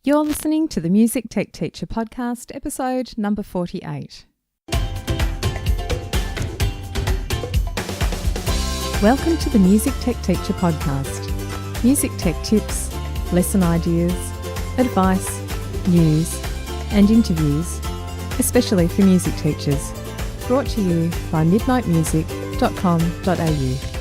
You're listening to the Music Tech Teacher podcast, episode number 48. Welcome to the Music Tech Teacher podcast. Music tech tips, lesson ideas, advice, news, and interviews, especially for music teachers. Brought to you by midnightmusic.com.au.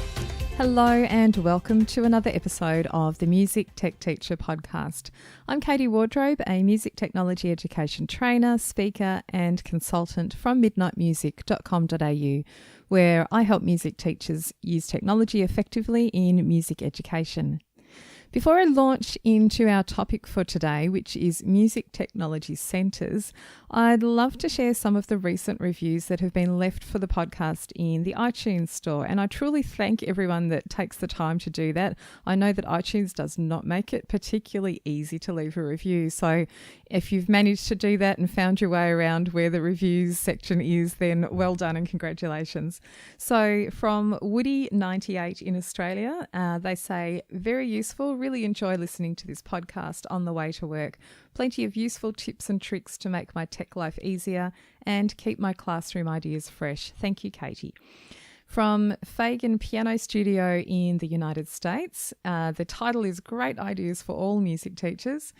Hello and welcome to another episode of the Music Tech Teacher podcast. I'm Katie Wardrobe, a music technology education trainer, speaker and consultant from midnightmusic.com.au, where I help music teachers use technology effectively in music education. Before I launch into our topic for today, which is Music Technology Centres, I'd love to share some of the recent reviews that have been left for the podcast in the iTunes store. And I truly thank everyone that takes the time to do that. I know that iTunes does not make it particularly easy to leave a review. So if you've managed to do that and found your way around where the reviews section is, then well done and congratulations. So from Woody98 in Australia, they say, very useful. Really enjoy listening to this podcast on the way to work. Plenty of useful tips and tricks to make my tech life easier and keep my classroom ideas fresh. Thank you, Katie. From Fagan Piano Studio in the United States, the title is Great Ideas for All Music Teachers.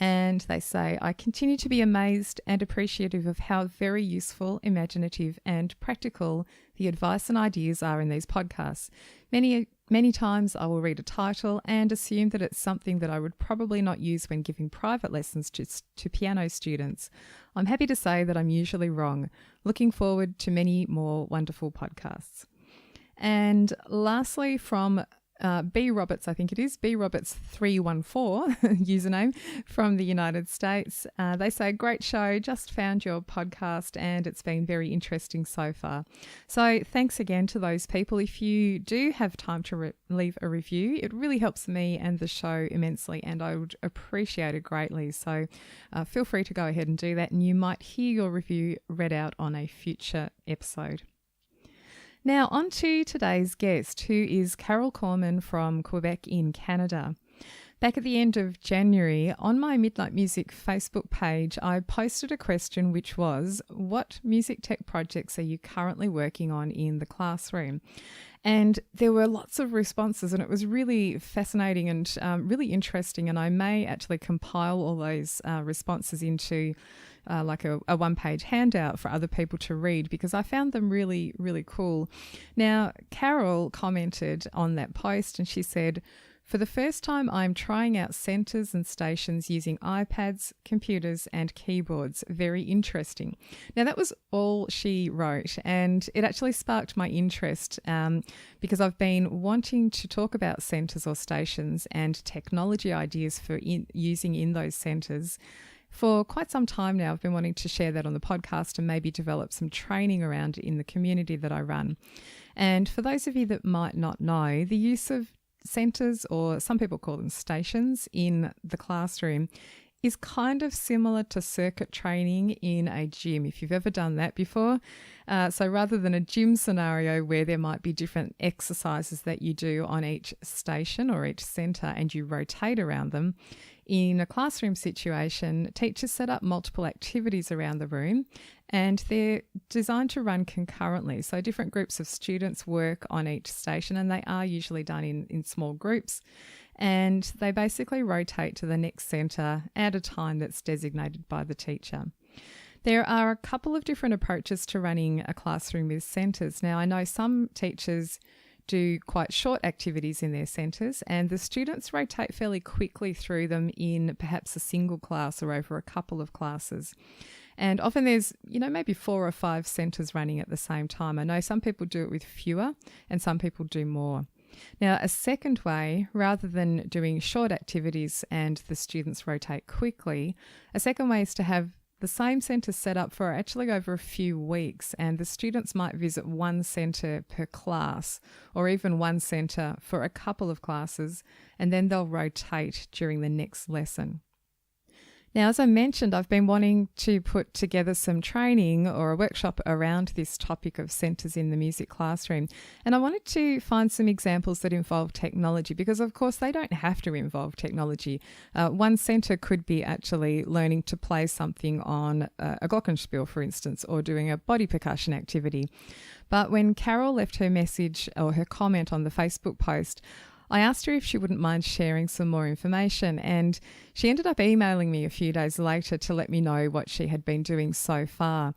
And they say, I continue to be amazed and appreciative of how very useful, imaginative and practical the advice and ideas are in these podcasts. Many times I will read a title and assume that it's something that I would probably not use when giving private lessons to piano students. I'm happy to say that I'm usually wrong. Looking forward to many more wonderful podcasts. And lastly, from B Roberts, I think it is, B Roberts 314 username from the United States. They say, great show, just found your podcast and it's been very interesting so far. So thanks again to those people. If you do have time to leave a review, it really helps me and the show immensely and I would appreciate it greatly. So feel free to go ahead and do that and you might hear your review read out on a future episode. Now, on to today's guest, who is Carole Corman from Quebec in Canada. Back at the end of January, on my Midnight Music Facebook page, I posted a question which was, what music tech projects are you currently working on in the classroom? And there were lots of responses and it was really fascinating and really interesting. And I may actually compile all those responses into like a one-page handout for other people to read because I found them really, really cool. Now, Carole commented on that post and she said, for the first time, I'm trying out centres and stations using iPads, computers and keyboards. Very interesting. Now, that was all she wrote and it actually sparked my interest because I've been wanting to talk about centres or stations and technology ideas for using in those centres. For quite some time now, I've been wanting to share that on the podcast and maybe develop some training around it in the community that I run. And for those of you that might not know, the use of centres, or some people call them stations, in the classroom is kind of similar to circuit training in a gym, if you've ever done that before. So rather than a gym scenario where there might be different exercises that you do on each station or each centre and you rotate around them, in a classroom situation, teachers set up multiple activities around the room and they're designed to run concurrently. So different groups of students work on each station and they are usually done in small groups. And they basically rotate to the next centre at a time that's designated by the teacher. There are a couple of different approaches to running a classroom with centres. Now, I know some teachers do quite short activities in their centres and the students rotate fairly quickly through them in perhaps a single class or over a couple of classes. And often there's, maybe 4 or 5 centres running at the same time. I know some people do it with fewer and some people do more. Now, a second way, rather than doing short activities and the students rotate quickly, a second way is to have the same centre set up for actually over a few weeks and the students might visit one centre per class or even one centre for a couple of classes and then they'll rotate during the next lesson. Now, as I mentioned, I've been wanting to put together some training or a workshop around this topic of centres in the music classroom. And I wanted to find some examples that involve technology because, of course, they don't have to involve technology. One centre could be actually learning to play something on a glockenspiel, for instance, or doing a body percussion activity. But when Carole left her message or her comment on the Facebook post, I asked her if she wouldn't mind sharing some more information, and she ended up emailing me a few days later to let me know what she had been doing so far.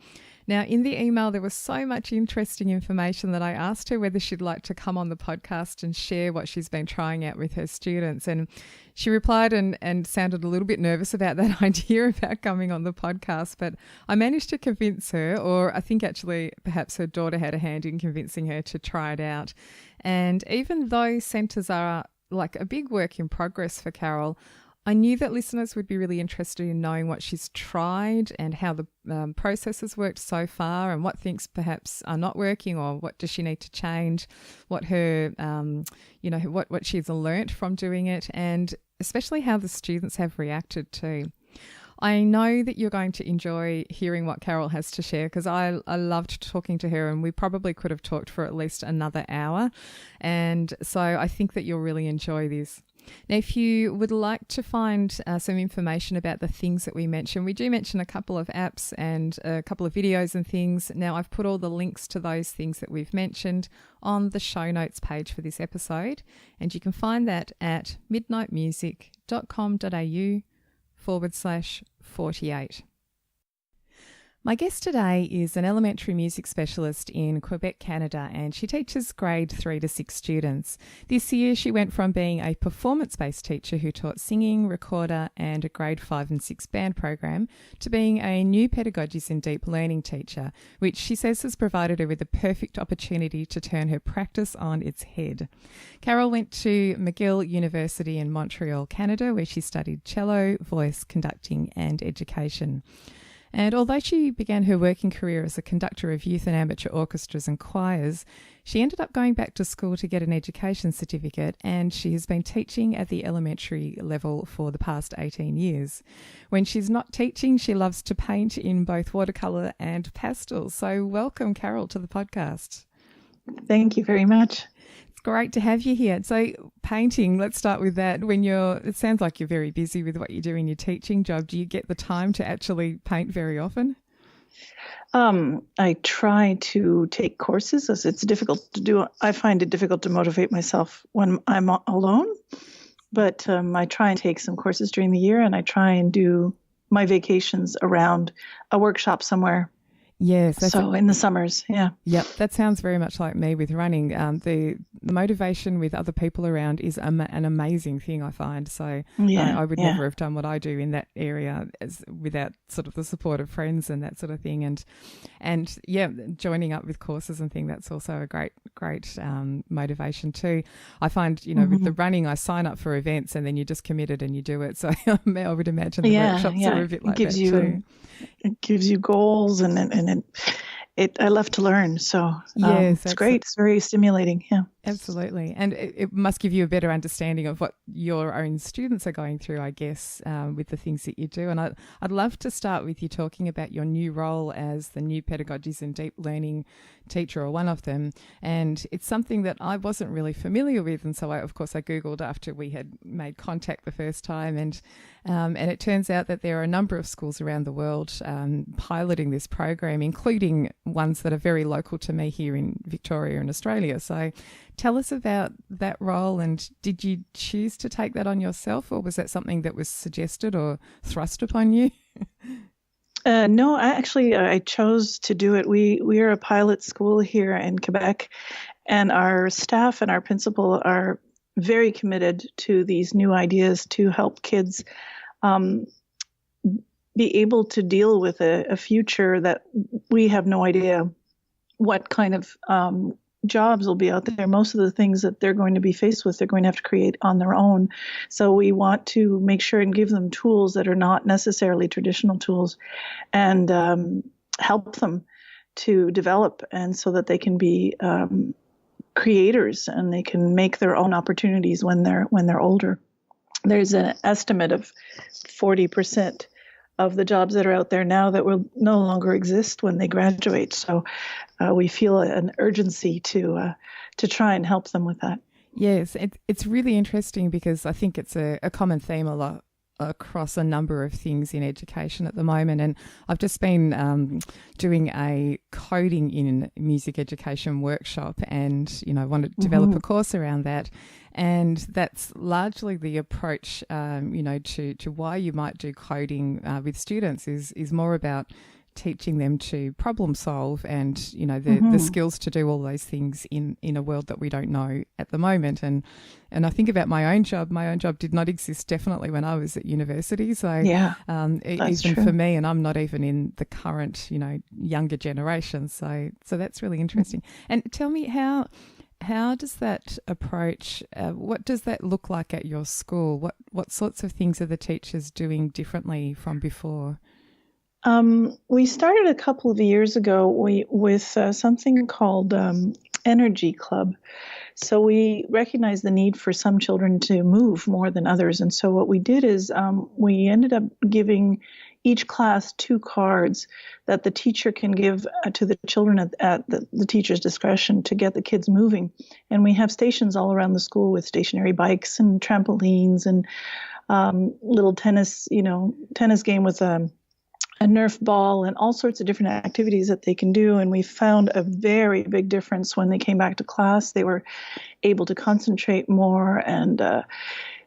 Now, in the email, there was so much interesting information that I asked her whether she'd like to come on the podcast and share what she's been trying out with her students. And she replied and sounded a little bit nervous about that idea about coming on the podcast, but I managed to convince her, or I think actually perhaps her daughter had a hand in convincing her to try it out. And even though centres are like a big work in progress for Carole, I knew that listeners would be really interested in knowing what she's tried and how the process has worked so far and what things perhaps are not working or what does she need to change, what her, what she's learnt from doing it, and especially how the students have reacted too. I know that you're going to enjoy hearing what Carole has to share because I loved talking to her, and we probably could have talked for at least another hour. And so I think that you'll really enjoy this. Now, if you would like to find some information about the things that we mentioned, we do mention a couple of apps and a couple of videos and things. Now, I've put all the links to those things that we've mentioned on the show notes page for this episode, and you can find that at midnightmusic.com.au/48. My guest today is an elementary music specialist in Quebec, Canada, and she teaches grade 3 to 6 students. This year, she went from being a performance-based teacher who taught singing, recorder, and a grade 5 and 6 band program to being a new pedagogies in deep learning teacher, which she says has provided her with the perfect opportunity to turn her practice on its head. Carole went to McGill University in Montreal, Canada, where she studied cello, voice, conducting, and education. And although she began her working career as a conductor of youth and amateur orchestras and choirs, she ended up going back to school to get an education certificate, and she has been teaching at the elementary level for the past 18 years. When she's not teaching, she loves to paint in both watercolour and pastels. So welcome, Carole, to the podcast. Thank you very much. Great to have you here. So painting, let's start with that. It sounds like you're very busy with what you do in your teaching job. Do you get the time to actually paint very often? I try to take courses as it's difficult to do. I find it difficult to motivate myself when I'm alone, but I try and take some courses during the year, and I try and do my vacations around a workshop somewhere. Yes. In the summers, yeah. Yep, that sounds very much like me with running. The motivation with other people around is an amazing thing, I find. So I would never have done what I do in that area without sort of the support of friends and that sort of thing. And joining up with courses and things, that's also a great motivation too. I find, with the running, I sign up for events and then you're just committed and you do it. So I would imagine the workshops are a bit like that too. It gives you goals and I love to learn. So it's great. It's very stimulating. Yeah. Absolutely. And it must give you a better understanding of what your own students are going through, I guess, with the things that you do. And I'd love to start with you talking about your new role as the new pedagogies in deep learning teacher, or one of them. And it's something that I wasn't really familiar with. And so I Googled after we had made contact the first time. And it turns out that there are a number of schools around the world piloting this program, including ones that are very local to me here in Victoria and Australia. So tell us about that role, and did you choose to take that on yourself, or was that something that was suggested or thrust upon you? No, I chose to do it. We are a pilot school here in Quebec, and our staff and our principal are very committed to these new ideas to help kids be able to deal with a future that we have no idea what kind of jobs will be out there. Most of the things that they're going to be faced with, they're going to have to create on their own. So we want to make sure and give them tools that are not necessarily traditional tools, and help them to develop, and so that they can be creators and they can make their own opportunities when they're older. There's an estimate of 40% of the jobs that are out there now that will no longer exist when they graduate. So we feel an urgency to try and help them with that. Yes, it's really interesting because I think it's a common theme a lot across a number of things in education at the moment. And I've just been doing a coding in music education workshop and, wanted to develop a course around that. And that's largely the approach, to why you might do coding with students is more about teaching them to problem solve and, the skills to do all those things in a world that we don't know at the moment. And I think about my own job. My own job did not exist definitely when I was at university. So even true. for me, and I'm not even in the current, younger generation. So that's really interesting. And tell me how does that approach, what does that look like at your school? What sorts of things are the teachers doing differently from before? We started a couple of years ago with something called Energy Club. So we recognized the need for some children to move more than others. And so what we did is we ended up giving each class 2 cards that the teacher can give to the children at the teacher's discretion to get the kids moving. And we have stations all around the school with stationary bikes and trampolines and little tennis game with a Nerf ball and all sorts of different activities that they can do. And we found a very big difference when they came back to class. They were able to concentrate more and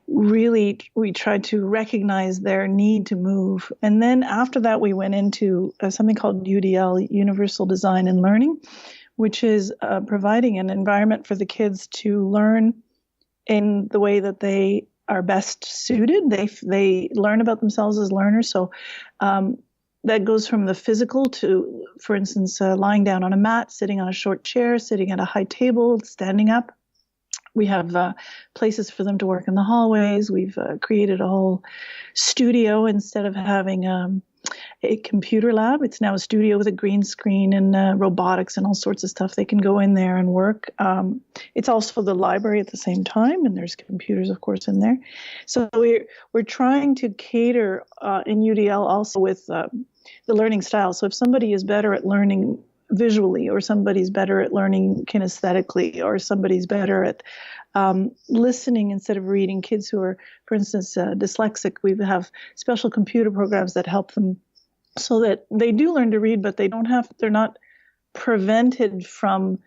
really we tried to recognize their need to move. And then after that, we went into something called UDL, Universal Design and Learning, which is providing an environment for the kids to learn in the way that they are best suited. They learn about themselves as learners. So that goes from the physical to, for instance, lying down on a mat, sitting on a short chair, sitting at a high table, standing up. We have places for them to work in the hallways. We've created a whole studio instead of having a computer lab. It's now a studio with a green screen and robotics and all sorts of stuff. They can go in there and work. It's also the library at the same time, and there's computers, of course, in there. So we're trying to cater in UDL also with the learning style. So if somebody is better at learning visually, or somebody's better at learning kinesthetically, or somebody's better at listening instead of reading, kids who are, for instance, dyslexic, we have special computer programs that help them so that they do learn to read, but they're not prevented from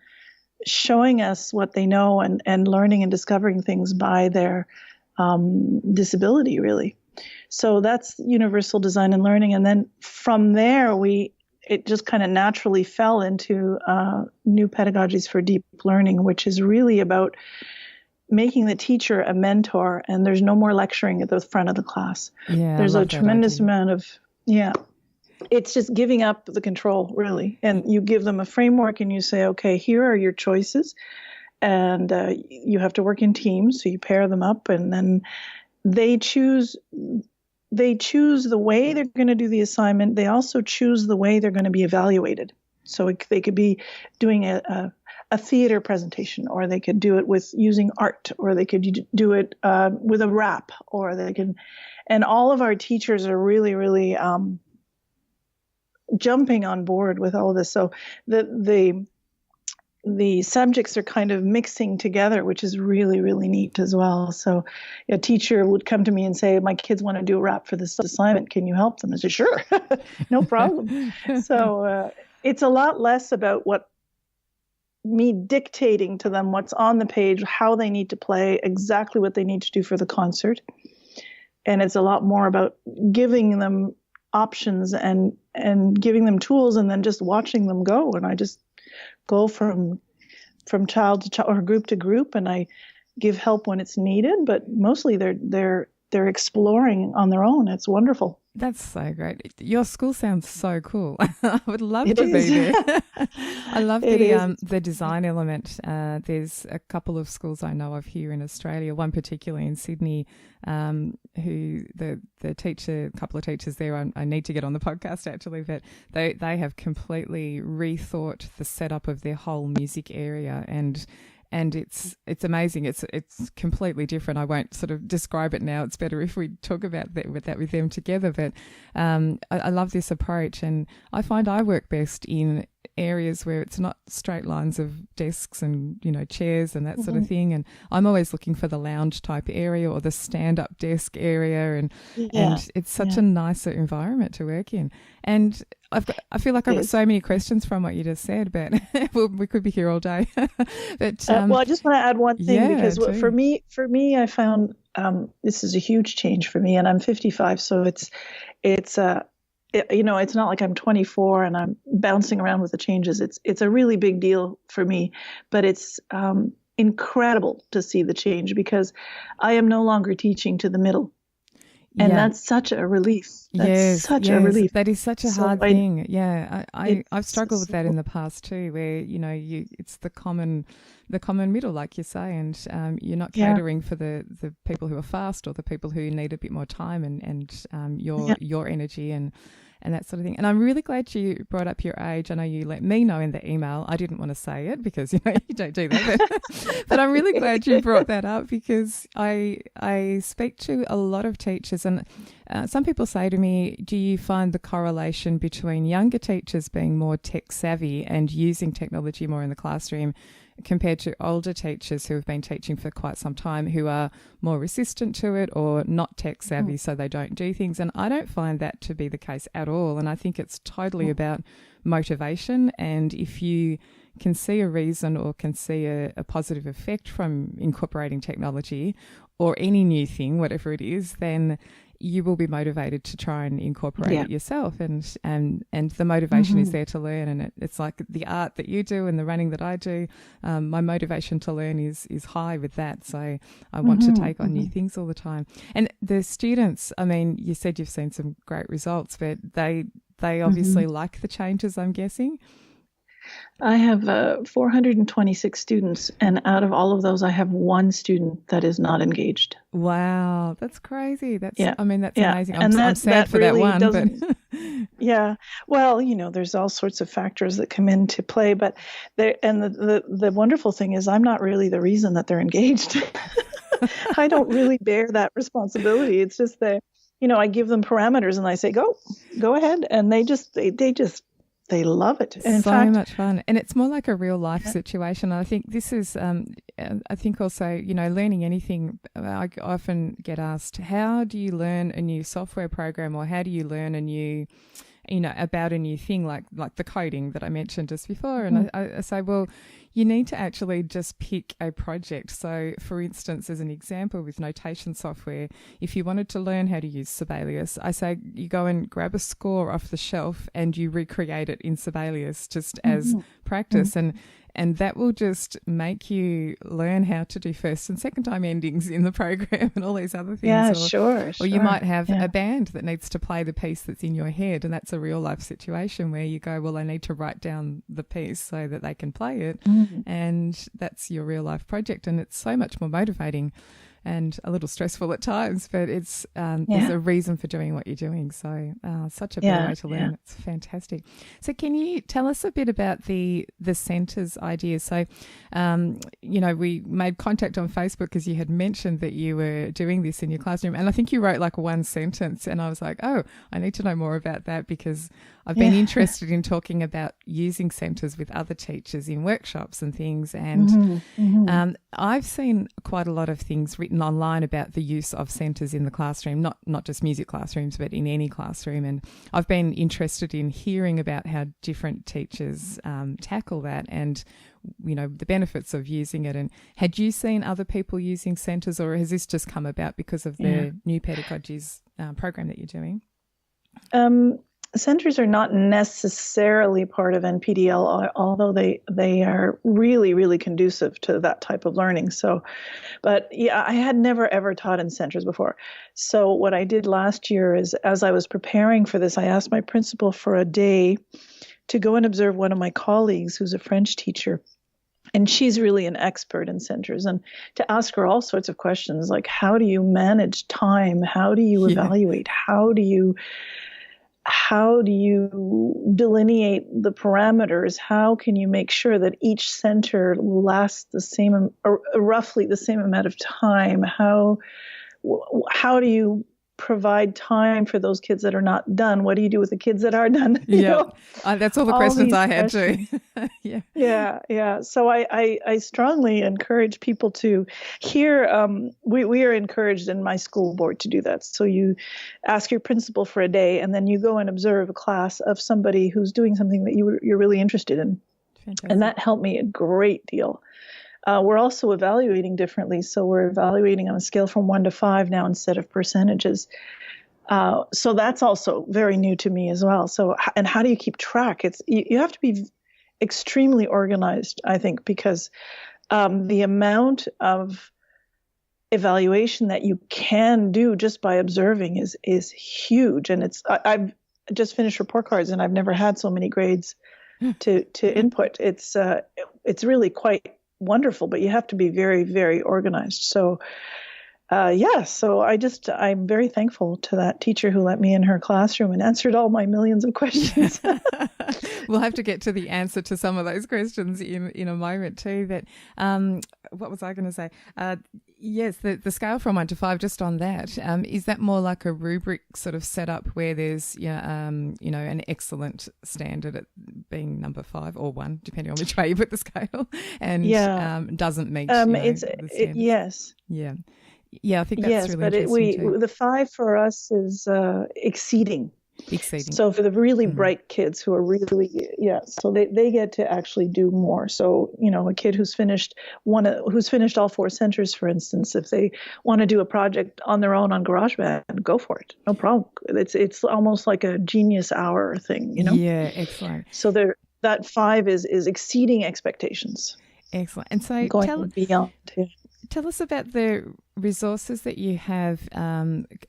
showing us what they know and learning and discovering things by their disability, really. So that's universal design and learning. And then from there, it just kind of naturally fell into new pedagogies for deep learning, which is really about making the teacher a mentor, and there's no more lecturing at the front of the class. Yeah, there's a tremendous amount of, it's just giving up the control, really. And you give them a framework and you say, okay, here are your choices. And you have to work in teams, so you pair them up, and then they choose the way they're going to do the assignment. They also choose the way they're going to be evaluated. So they could be doing a theater presentation, or they could do it with using art, or they could do it with a rap, or they can. And all of our teachers are really, really jumping on board with all of this. So the subjects are kind of mixing together, which is really, really neat as well. So a teacher would come to me and say, my kids want to do a rap for this assignment. Can you help them? I said, sure, no problem. So it's a lot less about me dictating to them what's on the page, how they need to play, exactly what they need to do for the concert. And it's a lot more about giving them options and giving them tools, and then just watching them go. And I just go from child to child or group to group, and I give help when it's needed, but mostly they're exploring on their own. It's wonderful. That's so great. Your school sounds so cool. I would love to be there. I love the design element. There's a couple of schools I know of here in Australia, one particularly in Sydney, who the teacher, a couple of teachers there, I need to get on the podcast actually, but they have completely rethought the setup of their whole music area, and and it's amazing. It's completely different. I won't sort of describe it now. It's better if we talk about that with them together. But I love this approach, and I find I work best in areas where it's not straight lines of desks and, you know, chairs and that sort of thing. And I'm always looking for the lounge type area or the stand-up desk area, and it's such a nicer environment to work in. And I feel like I've got so many questions from what you just said, but we could be here all day. But well, I just want to add one thing, because for me, I found this is a huge change for me, and I'm 55, so it's you know, it's not like I'm 24 and I'm bouncing around with the changes. It's a really big deal for me, but it's incredible to see the change, because I am no longer teaching to the middle. And that's such a relief. That's such a relief. That is such a hard thing. Yeah, I've struggled with that in the past too, where, you know, it's the common middle, like you say, and you're not catering for the people who are fast or the people who need a bit more time and your energy and that sort of thing. And I'm really glad you brought up your age. I know you let me know in the email. I didn't want to say it because, you know, you don't do that. But I'm really glad you brought that up, because I speak to a lot of teachers, and some people say to me, do you find the correlation between younger teachers being more tech savvy and using technology more in the classroom compared to older teachers who have been teaching for quite some time, who are more resistant to it or not tech savvy, so they don't do things? And I don't find that to be the case at all. And I think it's totally about motivation. And if you can see a reason or can see a positive effect from incorporating technology or any new thing, whatever it is, then you will be motivated to try and incorporate it yourself. And the motivation is there to learn. And it's like the art that you do and the running that I do. My motivation to learn is high with that. So I want to take on new things all the time. And the students, I mean, you said you've seen some great results, but they obviously like the changes, I'm guessing. I have 426 students, and out of all of those, I have one student that is not engaged. Wow, that's crazy. I mean, that's amazing. I'm sad for really that one. But yeah, well, you know, there's all sorts of factors that come into play, but the wonderful thing is I'm not really the reason that they're engaged. I don't really bear that responsibility. It's just that, you know, I give them parameters and I say, go ahead, and they love it. And in fact, much fun. And it's more like a real life situation. I think this is, I think also, you know, learning anything, I often get asked, how do you learn a new software program, or how do you learn a new, you know, about a new thing like the coding that I mentioned just before? And I say, well, you need to actually just pick a project. So, for instance, as an example with notation software, if you wanted to learn how to use Sibelius, I say you go and grab a score off the shelf and you recreate it in Sibelius just as practice. And that will just make you learn how to do first and second time endings in the program and all these other things. Yeah, sure. Or you might have a band that needs to play the piece that's in your head, and that's a real life situation where you go, well, I need to write down the piece so that they can play it. And that's your real life project. And it's so much more motivating and a little stressful at times, but it's there's a reason for doing what you're doing. So such a better way to learn. It's fantastic. So can you tell us a bit about the centres idea? So, you know, we made contact on Facebook because you had mentioned that you were doing this in your classroom, and I think you wrote like one sentence, and I was like, oh, I need to know more about that, because I've been interested in talking about using centres with other teachers in workshops and things. And I've seen quite a lot of things written online about the use of centres in the classroom, not just music classrooms, but in any classroom. And I've been interested in hearing about how different teachers tackle that, and, you know, the benefits of using it. And had you seen other people using centres, or has this just come about because of the new pedagogies program that you're doing? Centres are not necessarily part of NPDL, although they are really, really conducive to that type of learning. So, but yeah, I had never ever taught in centres before. So what I did last year is, as I was preparing for this, I asked my principal for a day to go and observe one of my colleagues who's a French teacher. And she's really an expert in centres, and to ask her all sorts of questions like, how do you manage time? How do you evaluate? How do you how do you delineate the parameters? How can you make sure that each center lasts the same, or roughly the same amount of time? How do you provide time for those kids that are not done? What do you do with the kids that are done? Yeah, that's all the questions I had too. Yeah. So I strongly encourage people to hear. We are encouraged in my school board to do that. So you ask your principal for a day, and then you go and observe a class of somebody who's doing something that you're really interested in. Fantastic. And that helped me a great deal. We're also evaluating differently. So we're evaluating on a scale from 1 to 5 now instead of percentages. So that's also very new to me as well. So, and how do you keep track? You have to be extremely organized, I think, because the amount of evaluation that you can do just by observing is huge. And I've just finished report cards, and I've never had so many grades to input. It's really quite wonderful, but you have to be very, very organized. So, so I'm very thankful to that teacher who let me in her classroom and answered all my millions of questions. We'll have to get to the answer to some of those questions in a moment too. But what was I going to say? Yes, the scale from 1 to 5, just on that, is that more like a rubric sort of setup where there's, an excellent standard at being number 5 or 1, depending on which way you put the scale, and doesn't meet the standards? Yes. Yeah. Yeah, I think that's really interesting too. The 5 for us is exceeding. Exceeding. So for the really bright kids who are really, so they get to actually do more. So, a kid who's finished all 4 centers, for instance, if they want to do a project on their own on GarageBand, go for it. No problem. It's almost like a genius hour thing, Yeah, excellent. So that 5 is exceeding expectations. Excellent. And so going beyond. Tell us about the resources that you have.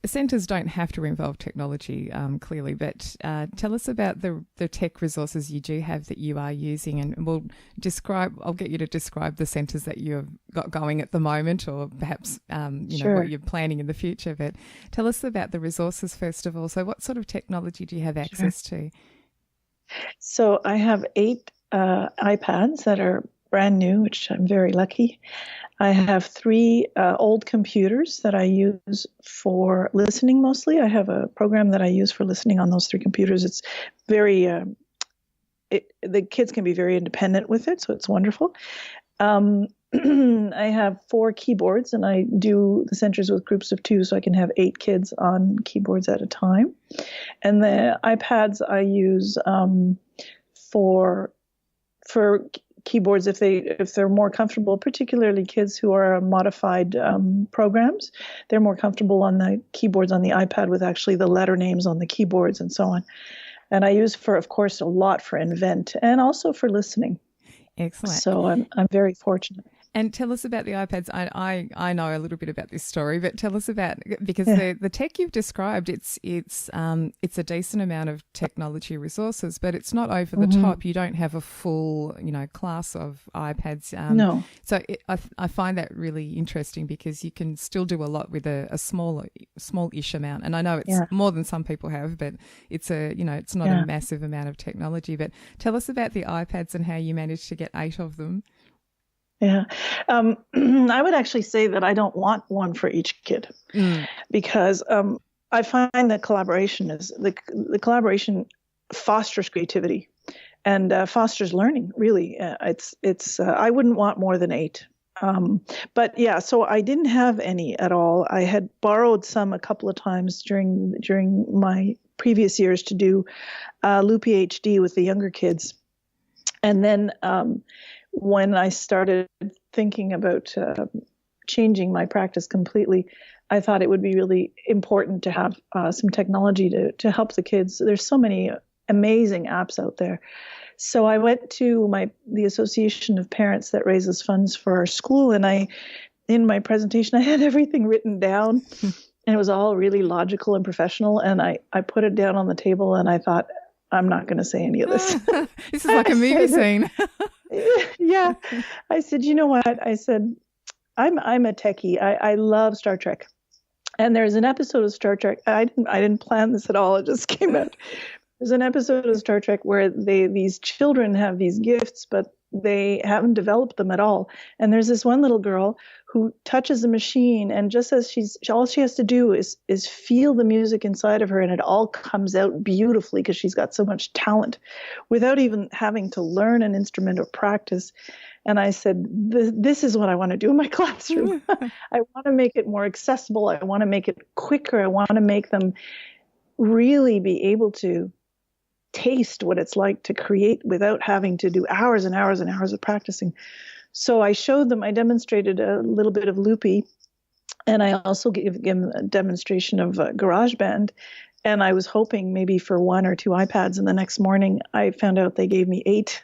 Centres don't have to involve technology, clearly, but tell us about the tech resources you do have that you are using, and I'll get you to describe the centres that you've got going at the moment, or perhaps Sure. what you're planning in the future. But tell us about the resources first of all. So what sort of technology do you have access to? So I have 8 iPads that are brand new, which I'm very lucky. I have 3 old computers that I use for listening mostly. I have a program that I use for listening on those 3 computers. It's very, the kids can be very independent with it, so it's wonderful. I have 4 keyboards, and I do the centers with groups of 2, so I can have 8 kids on keyboards at a time. And the iPads I use for keyboards if they're more comfortable, particularly kids who are modified programs. They're more comfortable on the keyboards on the iPad with actually the letter names on the keyboards and so on. And I use of course, a lot for Invent and also for listening. Excellent. So I'm very fortunate. And tell us about the iPads. I know a little bit about this story, but tell us about, because the tech you've described, it's a decent amount of technology resources, but it's not over the top. You don't have a full class of iPads. No. So I find that really interesting, because you can still do a lot with a small-ish amount. And I know it's more than some people have, but it's it's not a massive amount of technology. But tell us about the iPads and how you managed to get 8 of them. Yeah. I would actually say that I don't want one for each kid, because I find that collaboration the collaboration fosters creativity and fosters learning. Really, it's I wouldn't want more than 8. But yeah, so I didn't have any at all. I had borrowed some a couple of times during my previous years to do Loop PhD with the younger kids, and then when I started thinking about changing my practice completely, I thought it would be really important to have some technology to help the kids. There's so many amazing apps out there. So I went to the Association of Parents that raises funds for our school, and in my presentation, I had everything written down, and it was all really logical and professional, and I put it down on the table, and I thought, I'm not going to say any of this. This is like a movie scene. Yeah. I said, you know what? I said, I'm a techie. I love Star Trek. And there's an episode of Star Trek. I didn't plan this at all. It just came out. There's an episode of Star Trek where these children have these gifts, but they haven't developed them at all. And there's this one little girl who touches a machine, and just as all she has to do is feel the music inside of her, and it all comes out beautifully because she's got so much talent without even having to learn an instrument or practice. And I said, this is what I want to do in my classroom. I want to make it more accessible. I want to make it quicker. I want to make them really be able to taste what it's like to create without having to do hours and hours and hours of practicing. So I showed them, I demonstrated a little bit of loopy, and I also gave them a demonstration of GarageBand. And I was hoping maybe for 1 or 2 iPads, and the next morning I found out they gave me 8.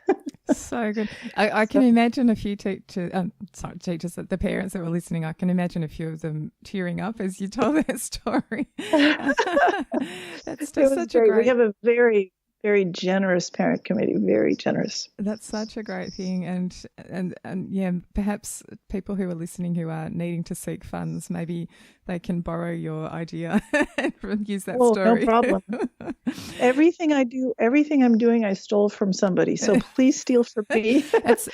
So good. I can imagine a few teachers, the parents that were listening, I can imagine a few of them tearing up as you told their story. That's just such a great... We have a very, very generous parent committee, very generous. That's such a great thing. And yeah, perhaps people who are listening who are needing to seek funds, maybe they can borrow your idea and use that story. No problem. Everything I'm doing, I stole from somebody. So please steal from me. That's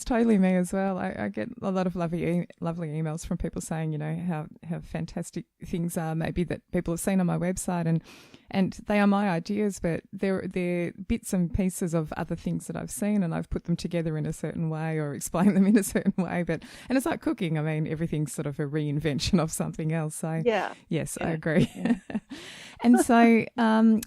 totally me as well. I get a lot of lovely emails from people saying, how fantastic things are maybe that people have seen on my website, and they are my ideas, but they're bits and pieces of other things that I've seen, and I've put them together in a certain way or explained them in a certain way. And it's like cooking. I mean, everything's sort of a reinvention of something else. So yes, I agree. Yeah. And so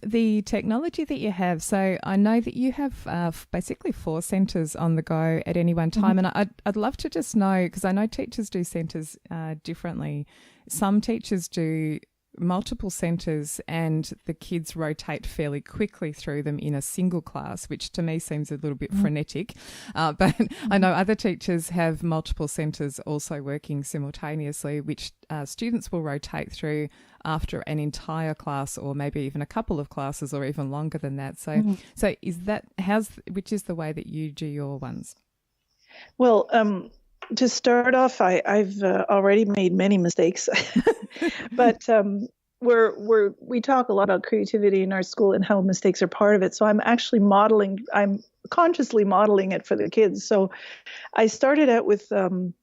the technology that you have, so I know that you have basically 4 centres on the go at any one time. Mm-hmm. And I'd love to just know, because I know teachers do centres differently. Some teachers do multiple centres and the kids rotate fairly quickly through them in a single class, which to me seems a little bit frenetic. But I know other teachers have multiple centres also working simultaneously, which students will rotate through after an entire class or maybe even a couple of classes or even longer than that. So which is the way that you do your ones? Well, to start off, I've already made many mistakes, but we talk a lot about creativity in our school and how mistakes are part of it. So I'm consciously modeling it for the kids. So I started out with the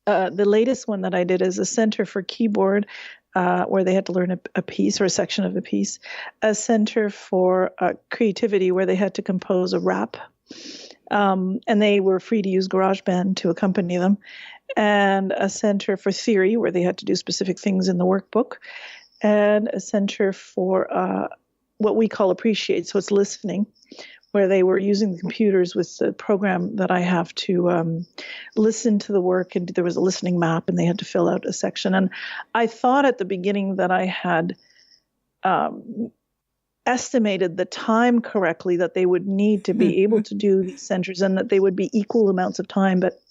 latest one that I did is a center for keyboard, where they had to learn a piece or a section of a piece, a center for creativity where they had to compose a rap. And they were free to use GarageBand to accompany them, and a center for theory where they had to do specific things in the workbook, and a center for what we call appreciate, so it's listening, where they were using the computers with the program that I have to listen to the work, and there was a listening map, and they had to fill out a section. And I thought at the beginning that I had estimated the time correctly that they would need to be able to do these centers, and that they would be equal amounts of time, but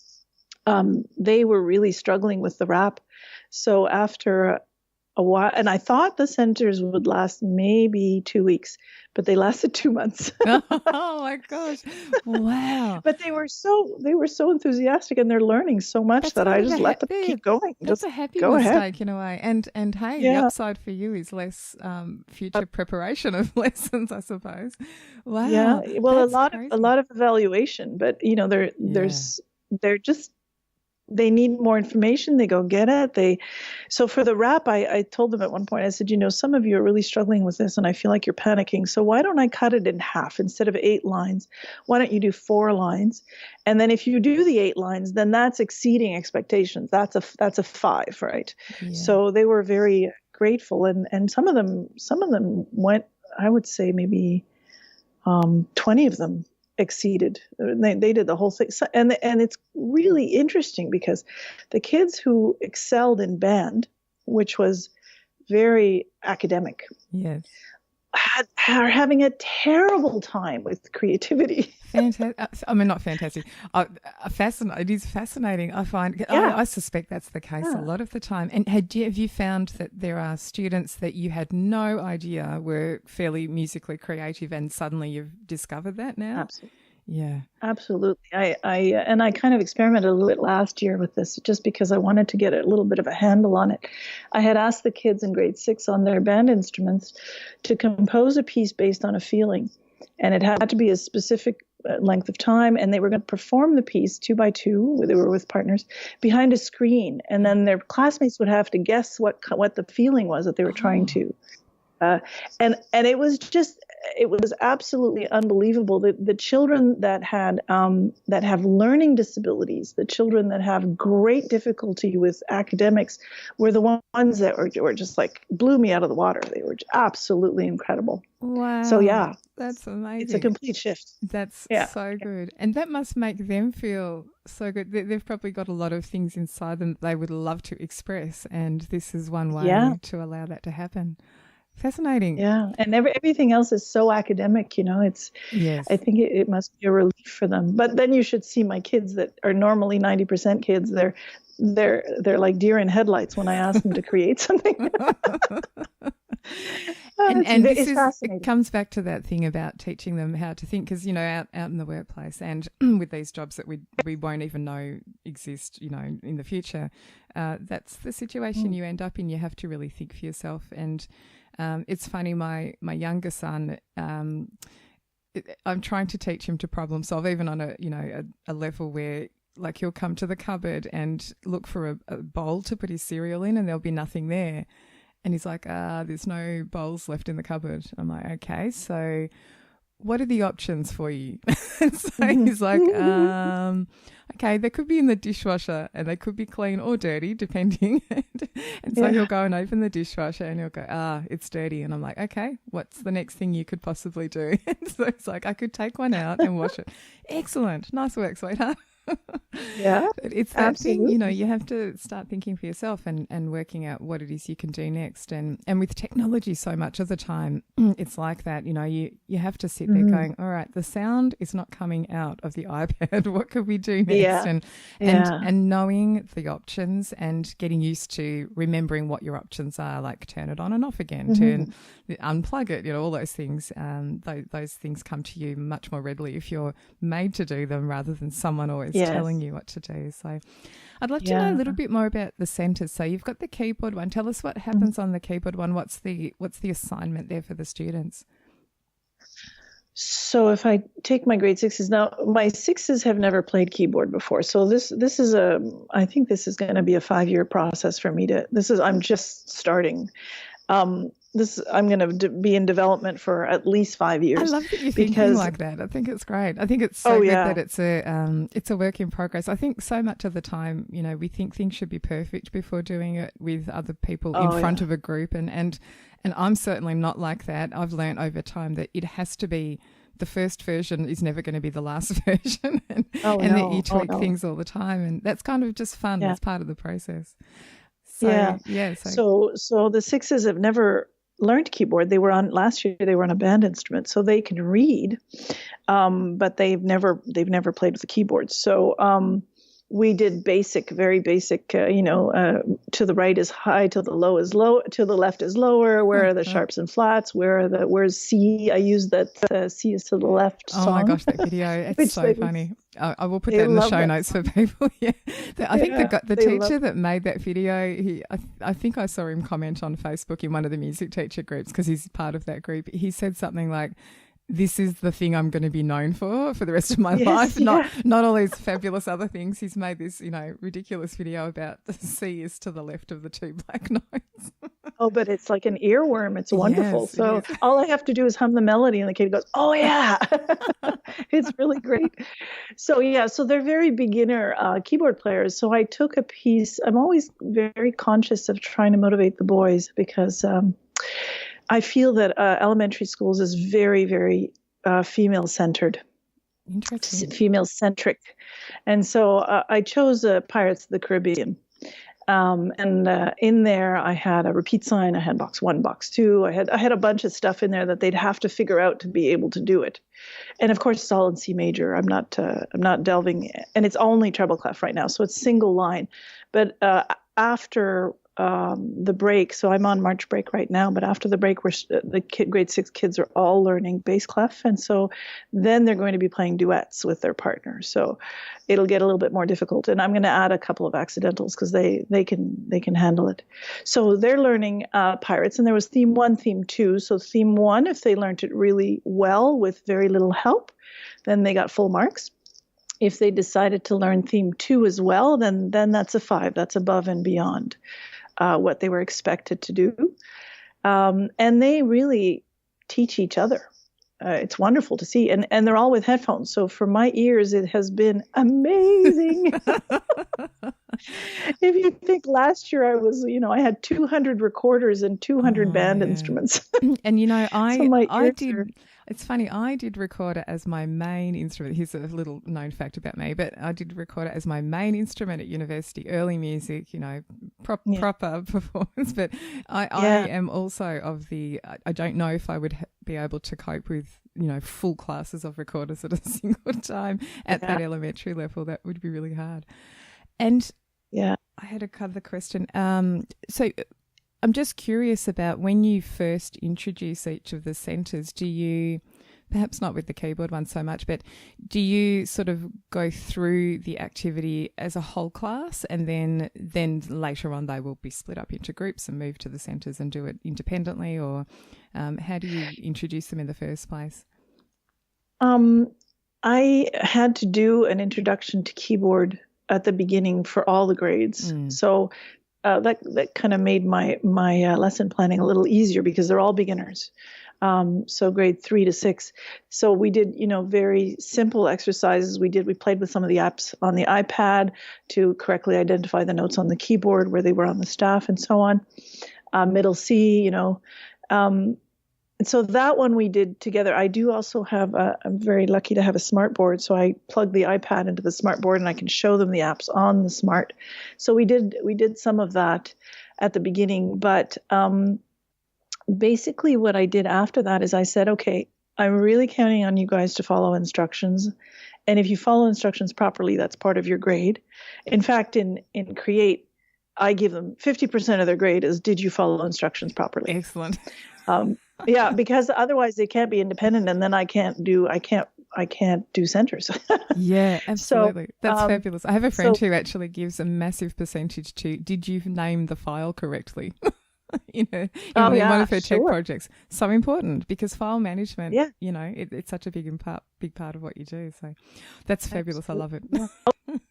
they were really struggling with the rap. So after a while, and I thought the centers would last maybe 2 weeks, but they lasted 2 months. Oh my gosh. Wow. But they were so enthusiastic, and they're learning so much that I just let them keep going. That's a happy mistake in a way. And hey, the upside for you is less future preparation of lessons, I suppose. Wow. Yeah. Well, a lot of evaluation, but they need more information. They go get it. So for the rap, I told them at one point, I said, some of you are really struggling with this, and I feel like you're panicking. So why don't I cut it in half? Instead of 8 lines, why don't you do 4 lines? And then if you do the 8 lines, then that's exceeding expectations. That's a 5, right? Yeah. So they were very grateful, and some of them went, I would say maybe 20 of them exceeded. They did the whole thing, and it's really interesting because the kids who excelled in band, which was very academic, yes, are having a terrible time with creativity. Fantastic. I mean, not fantastic. It is fascinating. I find. Yeah. I suspect that's the case a lot of the time. And have you found that there are students that you had no idea were fairly musically creative, and suddenly you've discovered that now? Absolutely. Yeah. Absolutely. I kind of experimented a little bit last year with this just because I wanted to get a little bit of a handle on it. I had asked the kids in grade 6 on their band instruments to compose a piece based on a feeling. And it had to be a specific length of time, and they were going to perform the piece 2 by 2. They were with partners behind a screen, and then their classmates would have to guess what the feeling was that they were trying to. And it was absolutely unbelievable. The children that have learning disabilities, the children that have great difficulty with academics, were the ones that were just like blew me out of the water. They were absolutely incredible. Wow. So yeah, that's amazing. It's a complete shift. That's so good. And that must make them feel so good. They've probably got a lot of things inside them that they would love to express. And this is one way to allow that to happen. Fascinating. Yeah. And everything else is so academic, it's, I think it must be a relief for them. But then you should see my kids that are normally 90% kids. They're like deer in headlights when I ask them to create something. And it comes back to that thing about teaching them how to think, because, out in the workplace and with these jobs that we won't even know exist, in the future, that's the situation you end up in. You have to really think for yourself. And it's funny, my younger son, I'm trying to teach him to problem solve, even on a level where, like, he'll come to the cupboard and look for a bowl to put his cereal in, and there'll be nothing there. And he's like, there's no bowls left in the cupboard. I'm like, okay, so what are the options for you? So he's like, okay, they could be in the dishwasher and they could be clean or dirty, depending. And so he'll go and open the dishwasher and he'll go, it's dirty. And I'm like, okay, what's the next thing you could possibly do? And so it's like, I could take one out and wash it. Excellent. Nice work, sweetheart. Yeah, it's that thing, you have to start thinking for yourself and working out what it is you can do next. And with technology, so much of the time it's like that. You have to sit there going, all right, the sound is not coming out of the iPad. What could we do next? And knowing the options and getting used to remembering what your options are, like turn it on and off again, unplug it, all those things. Those things come to you much more readily if you're made to do them rather than someone always telling you what to do. So I'd love to know a little bit more about the centres. So you've got the keyboard one. Tell us what happens on the keyboard one. What's the assignment there for the students? So if I take my grade 6s now, my 6s have never played keyboard before. So this is I think this is going to be a 5-year process for me I'm just starting. I'm going to be in development for at least 5 years. I love that you're thinking like that. I think it's great. I think it's so good that it's a work in progress. I think so much of the time, we think things should be perfect before doing it with other people in front of a group. And I'm certainly not like that. I've learned over time that it has to be the first version is never going to be the last version. And that you tweak things all the time. And that's kind of just fun. That's part of the process. So the 6s have never learned keyboard. Last year they were on a band instrument, so they can read, but they've never played with the keyboard. So we did very basic, to the right is high, to the low is low, to the left is lower, where are the sharps and flats, where's C? I used that C is to the left song. Oh my gosh, that video, it's so funny. I will put that in the show notes for people. I think the teacher that made that video, I think I saw him comment on Facebook in one of the music teacher groups, because he's part of that group. He said something like, this is the thing I'm going to be known for the rest of my life. Not all these fabulous other things. He's made this, ridiculous video about the C is to the left of the 2 black notes. Oh, but it's like an earworm. It's wonderful. Yes, so all I have to do is hum the melody and the kid goes, oh yeah. It's really great. So so they're very beginner keyboard players. So I took a piece. I'm always very conscious of trying to motivate the boys, because I feel that elementary schools is very, very female-centered. Interesting. Female-centric. And so I chose Pirates of the Caribbean. And in there I had a repeat sign. I had box 1, box 2. I had a bunch of stuff in there that they'd have to figure out to be able to do it. And of course, it's all in C major. I'm not delving, and it's only treble clef right now, so it's single line. But after the break. So I'm on March break right now, but after the break, grade 6 kids are all learning bass clef, and so then they're going to be playing duets with their partners. So it'll get a little bit more difficult, and I'm going to add a couple of accidentals because they can handle it. So they're learning Pirates, and there was theme 1, theme 2. So theme 1, if they learned it really well with very little help, then they got full marks. If they decided to learn theme 2 as well, then that's a 5. That's above and beyond what they were expected to do. And they really teach each other. It's wonderful to see. And they're all with headphones. So for my ears, it has been amazing. If you think last year I had 200 recorders and 200 band instruments. And, it's funny, I did record it as my main instrument. Here's a little known fact about me, but I did record it as my main instrument at university, early music, proper performance. But I am also I don't know if I would be able to cope with, full classes of recorders at a single time at that elementary level. That would be really hard. And I had another question. So I'm just curious about when you first introduce each of the centres, do you, perhaps not with the keyboard one so much, but do you sort of go through the activity as a whole class and then later on they will be split up into groups and move to the centres and do it independently, or how do you introduce them in the first place? I had to do an introduction to keyboard at the beginning for all the grades. So that kind of made my lesson planning a little easier because they're all beginners. So grade 3 to 6. So we did, very simple exercises. We played with some of the apps on the iPad to correctly identify the notes on the keyboard where they were on the staff and so on. Middle C, and so that one we did together. I do also have I'm very lucky to have a smart board. So I plug the iPad into the smart board and I can show them the apps on the smart. So we did some of that at the beginning. But basically what I did after that is I said, okay, I'm really counting on you guys to follow instructions. And if you follow instructions properly, that's part of your grade. In fact, in Create, I give them 50% of their grade is, did you follow instructions properly? Excellent. Because otherwise they can't be independent, and then I can't do centers. Yeah, absolutely. So, that's fabulous. I have a friend who actually gives a massive percentage to, did you name the file correctly? in one of her tech projects. So important because file management, it's such a big part of what you do. So that's fabulous. Absolutely. I love it.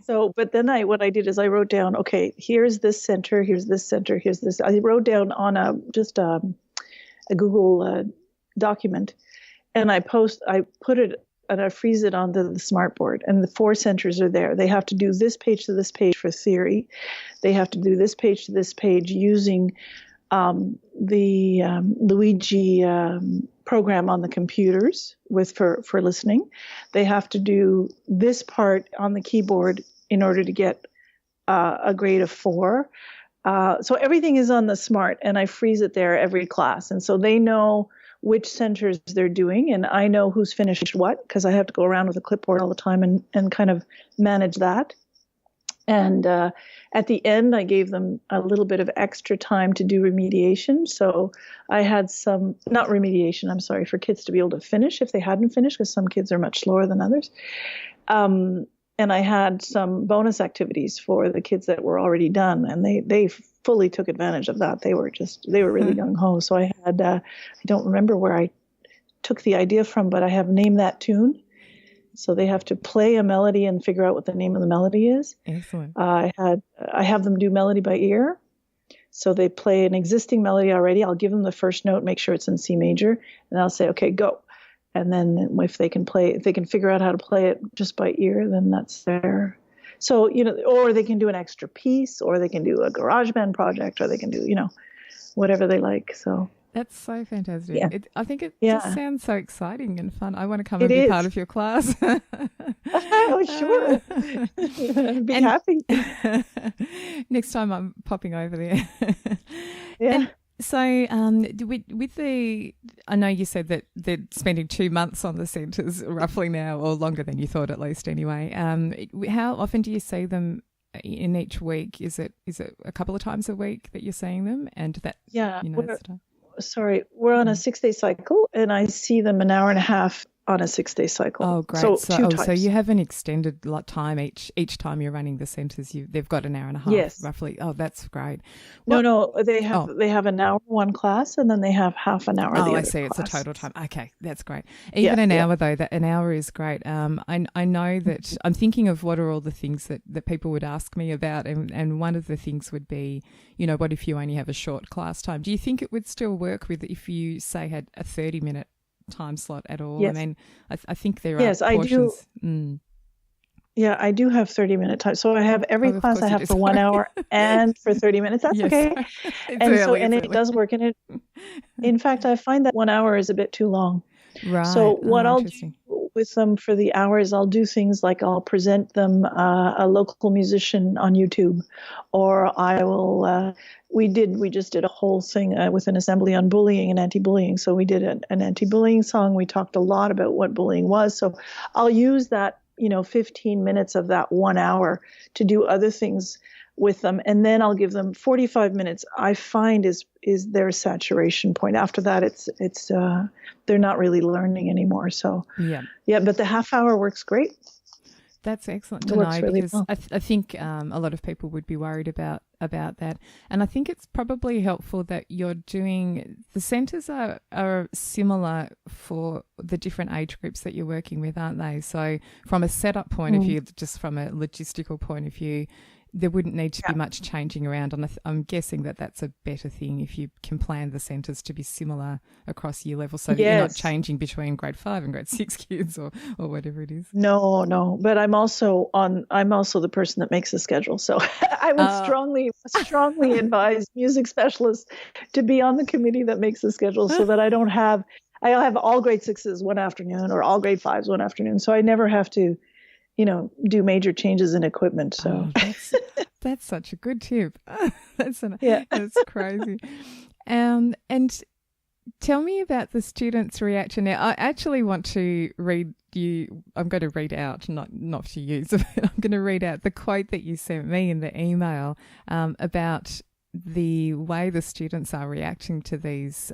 So, but then what I did is I wrote down, okay, here's this center, here's this center, here's this. I wrote down on a Google document, and I put it and I freeze it onto the smart board, and the 4 centers are there. They have to do this page to this page for theory. They have to do this page to this page using the Luigi program on the computers for listening. They have to do this part on the keyboard in order to get a grade of 4. So everything is on the smart, and I freeze it there every class. And so they know which centers they're doing, and I know who's finished what, because I have to go around with a clipboard all the time and kind of manage that. And at the end, I gave them a little bit of extra time to do remediation. So I had not remediation, I'm sorry, for kids to be able to finish if they hadn't finished, because some kids are much slower than others. And I had some bonus activities for the kids that were already done, and they fully took advantage of that. They were really gung-ho. So I had, I don't remember where I took the idea from, but I have Name That Tune. So they have to play a melody and figure out what the name of the melody is. Excellent. I have them do melody by ear. So they play an existing melody already. I'll give them the first note, make sure it's in C major, and I'll say, okay, go. And then if they can figure out how to play it just by ear, then that's there. So, or they can do an extra piece, or they can do a GarageBand project, or they can do, whatever they like. So that's so fantastic. Yeah. I think it just sounds so exciting and fun. I want to come and be part of your class. Oh, sure. Be happy. Next time I'm popping over there. Yeah. And so with I know you said that they're spending 2 months on the centres roughly now, or longer than you thought at least anyway. How often do you see them in each week? Is it a couple of times a week that you're seeing them? And that, Yeah. stuff? Sorry, we're on a 6-day cycle, and I see them an hour and a half on a 6-day cycle. Oh, great. So, So, two times. So you have an extended time each time you're running the centres. They've got an hour and a half, yes, roughly. Oh, that's great. No, they have an hour one class, and then they have half an hour. Oh, I see. Class. It's a total time. Okay, that's great. Even an hour though, that an hour is great. I know that I'm thinking of what are all the things that people would ask me about, and one of the things would be, what if you only have a short class time? Do you think it would still work with if you say had a 30-minute time slot at all? Yes. I mean, I think there are portions. I do. Yeah, I do have 30-minute time. So I have every class I have for 1 hour and for 30 minutes. That's okay. It does work. And in fact, I find that 1 hour is a bit too long. Right. So what I'll do with them for the hours, I'll do things like I'll present them a local musician on YouTube, or I will. We just did a whole thing with an assembly on bullying and anti-bullying. So we did an anti-bullying song. We talked a lot about what bullying was. So I'll use that 15 minutes of that 1 hour to do other things with them. And then I'll give them 45 minutes, I find is their saturation point. After that, it's they're not really learning anymore. So but the half hour works great. That's excellent to know, because I think a lot of people would be worried about that. And I think it's probably helpful that you're doing, the centres are similar for the different age groups that you're working with, aren't they? So from a setup point of view, just from a logistical point of view, there wouldn't need to be much changing around. And I'm guessing that that's a better thing if you can plan the centres to be similar across year levels, so that you're not changing between grade 5 and grade 6 kids or whatever it is. No. But I'm also the person that makes the schedule. So I would strongly advise music specialists to be on the committee that makes the schedule, so that I'll have all grade 6s one afternoon or all grade 5s one afternoon. So I never have to do major changes in equipment. So that's such a good tip. That's crazy. And tell me about the students' reaction. Now, I actually want to read you. I'm going to read out, not to you. So I'm going to read out the quote that you sent me in the email about the way the students are reacting to these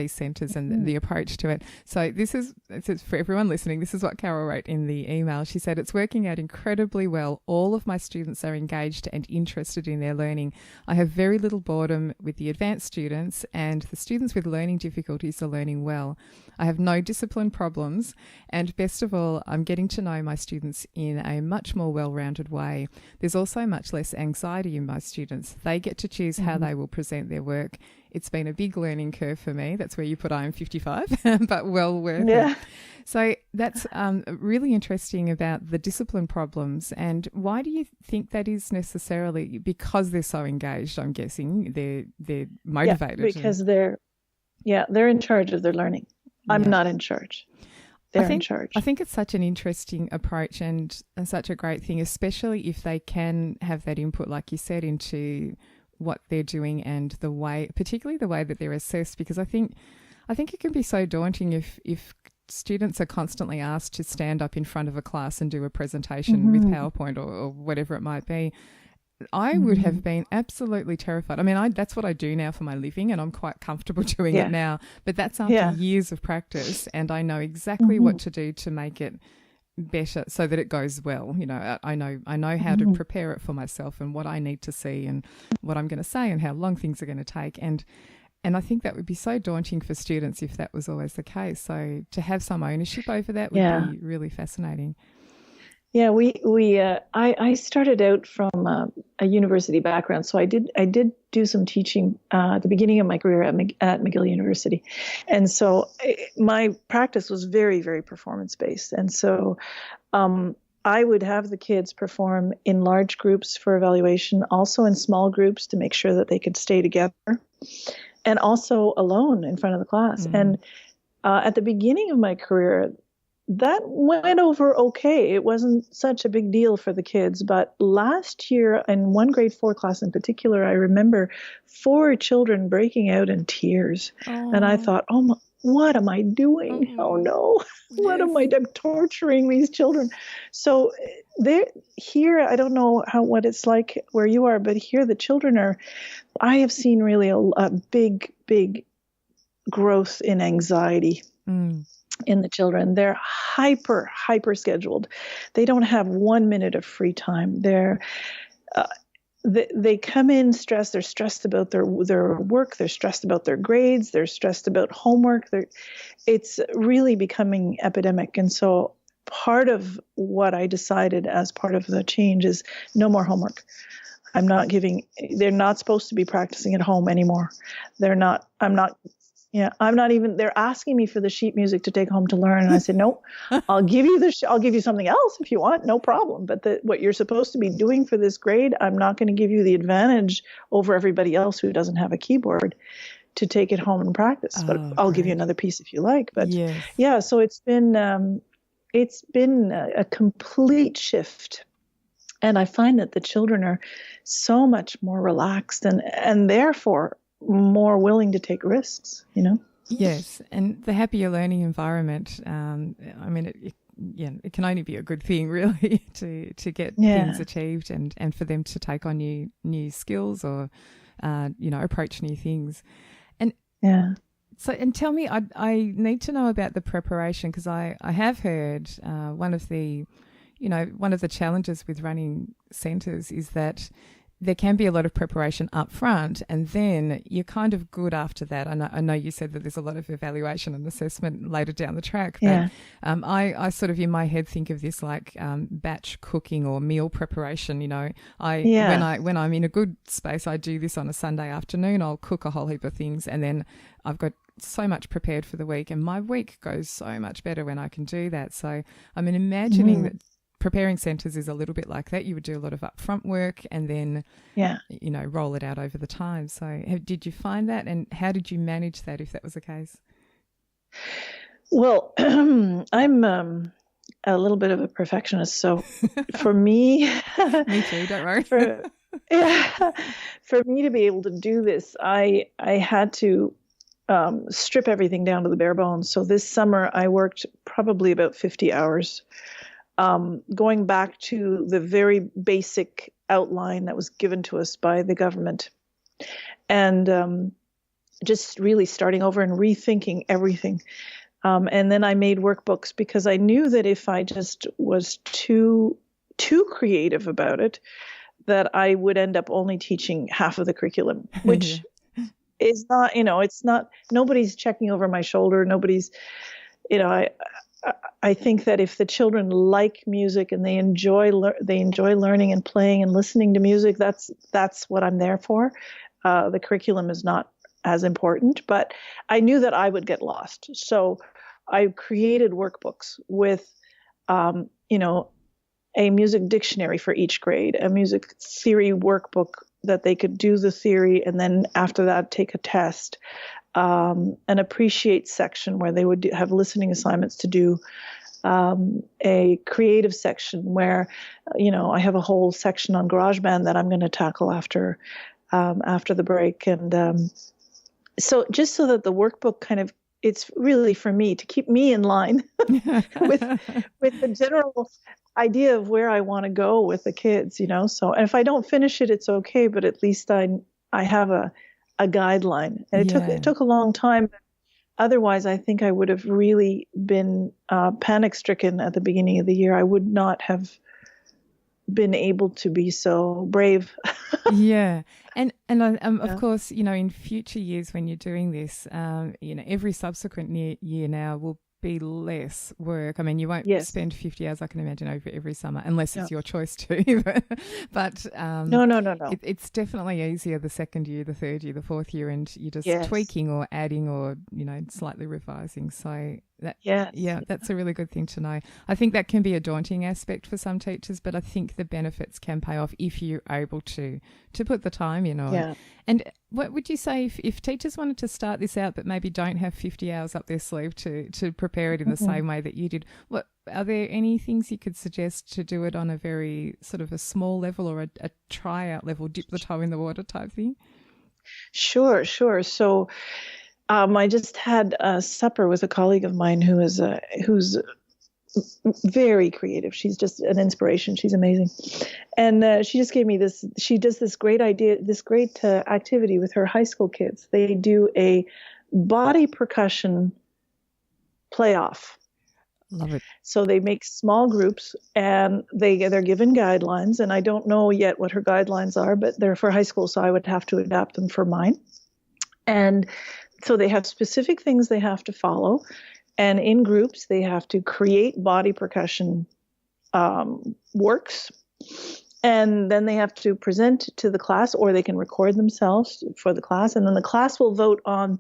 centres and the approach to it. So this is for everyone listening. This is what Carole wrote in the email. She said, "It's working out incredibly well. All of my students are engaged and interested in their learning. I have very little boredom with the advanced students, and the students with learning difficulties are learning well. I have no discipline problems, and best of all, I'm getting to know my students in a much more well-rounded way. There's also much less anxiety in my students. They get to choose how they will present their work. It's been a big learning curve for me." That's where you put I am 55, but well worth it. So that's really interesting about the discipline problems. And why do you think that is necessarily? Because they're so engaged, I'm guessing. They're motivated. Yeah, because they're in charge of their learning. I'm not in charge. They're in charge. I think it's such an interesting approach and such a great thing, especially if they can have that input, like you said, into what they're doing and particularly the way that they're assessed, because I think it can be so daunting if students are constantly asked to stand up in front of a class and do a presentation with PowerPoint or whatever it might be. I would have been absolutely terrified. I mean, that's what I do now for my living, and I'm quite comfortable doing it now, but that's after years of practice, and I know exactly what to do to make it better so that it goes well. I know how to prepare it for myself and what I need to see and what I'm going to say and how long things are going to take. And I think that would be so daunting for students if that was always the case. So to have some ownership over that would be really fascinating. Yeah, I started out from a university background, so I did do some teaching at the beginning of my career at McGill University, and so my practice was very, very performance based, and so I would have the kids perform in large groups for evaluation, also in small groups to make sure that they could stay together, and also alone in front of the class. And at the beginning of my career, that went over okay. It wasn't such a big deal for the kids. But last year, in one grade 4 class in particular, I remember 4 children breaking out in tears. And I thought, oh what am I doing? Oh no, what am I doing? I'm torturing these children. So they're here. I don't know what it's like where you are, but here the children are, I have seen really a big, big growth in anxiety. In the children. They're hyper scheduled. They don't have 1 minute of free time. They come in stressed. They're stressed about their work. They're stressed about their grades. They're stressed about homework. It's really becoming epidemic. And so part of what I decided as part of the change is no more homework. They're not supposed to be practicing at home anymore. They're not even, they're asking me for the sheet music to take home to learn. And I said, no, I'll give you something else if you want, no problem. But what you're supposed to be doing for this grade, I'm not going to give you the advantage over everybody else who doesn't have a keyboard to take it home and practice. But I'll give you another piece if you like. But yeah, so it's been a complete shift. And I find that the children are so much more relaxed and therefore more willing to take risks, Yes, and the happier learning environment, it can only be a good thing, really, to get things achieved and for them to take on new skills or, approach new things. And so, and tell me, I need to know about the preparation, because I have heard one of the challenges with running centres is that there can be a lot of preparation up front, and then you're kind of good after that. I know you said that there's a lot of evaluation and assessment later down the track, but I sort of in my head think of this like batch cooking or meal preparation. When I'm in a good space, I do this on a Sunday afternoon. I'll cook a whole heap of things, and then I've got so much prepared for the week, and my week goes so much better when I can do that. So I'm imagining that preparing centres is a little bit like that. You would do a lot of upfront work and then, roll it out over the time. So did you find that, and how did you manage that if that was the case? Well, I'm a little bit of a perfectionist. So for me... Me too, don't worry. For me to be able to do this, I had to strip everything down to the bare bones. So this summer I worked probably about 50 hours. Going back to the very basic outline that was given to us by the government, and just really starting over and rethinking everything. And then I made workbooks, because I knew that if I just was too creative about it, that I would end up only teaching half of the curriculum, which is not, it's not, nobody's checking over my shoulder. Nobody's, I think that if the children like music and they enjoy learning and playing and listening to music, that's what I'm there for. The curriculum is not as important, but I knew that I would get lost. So I created workbooks with, a music dictionary for each grade, a music theory workbook that they could do the theory and then after that take a test. An appreciate section where they would have listening assignments to do, a creative section where, I have a whole section on GarageBand that I'm going to tackle after the break. And so just so that the workbook it's really for me to keep me in line with the general idea of where I want to go with the kids, So, and if I don't finish it, it's okay, but at least I have a guideline. And it took a long time. Otherwise, I think I would have really been panic stricken at the beginning of the year. I would not have been able to be so brave. Yeah. And of course, in future years when you're doing this, every subsequent year now will be less work. I mean, you won't spend 50 hours, I can imagine, over every summer, unless it's your choice to. But no. It's definitely easier the second year, the third year, the fourth year, and you're just tweaking or adding or, slightly revising. So that's a really good thing to know. I think that can be a daunting aspect for some teachers, but I think the benefits can pay off if you're able to put the time in on. Yeah. And what would you say if teachers wanted to start this out but maybe don't have 50 hours up their sleeve to prepare it in the same way that you did? Are there any things you could suggest to do it on a very sort of a small level or a tryout level, dip the toe in the water type thing? Sure. So I just had a supper with a colleague of mine who's very creative. She's just an inspiration. She's amazing. And she just gave me this. She does this great idea, this great activity with her high school kids. They do a body percussion playoff. Love it. So they make small groups and they're given guidelines. And I don't know yet what her guidelines are, but they're for high school, so I would have to adapt them for mine. And so they have specific things they have to follow. And in groups, they have to create body percussion works. And then they have to present to the class, or they can record themselves for the class. And then the class will vote on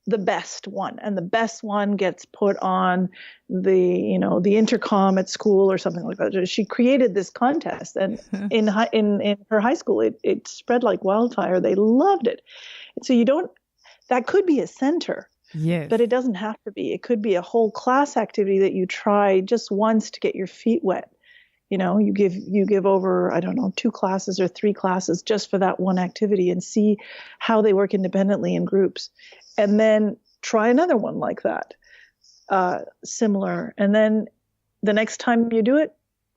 the best one. And the best one gets put on the intercom at school or something like that. She created this contest. And in her high school, it spread like wildfire. They loved it. So that could be a center. Yes. But it doesn't have to be. It could be a whole class activity that you try just once to get your feet wet. You give over, I don't know, 2 classes or 3 classes just for that one activity and see how they work independently in groups. And then try another one like that, similar. And then the next time you do it,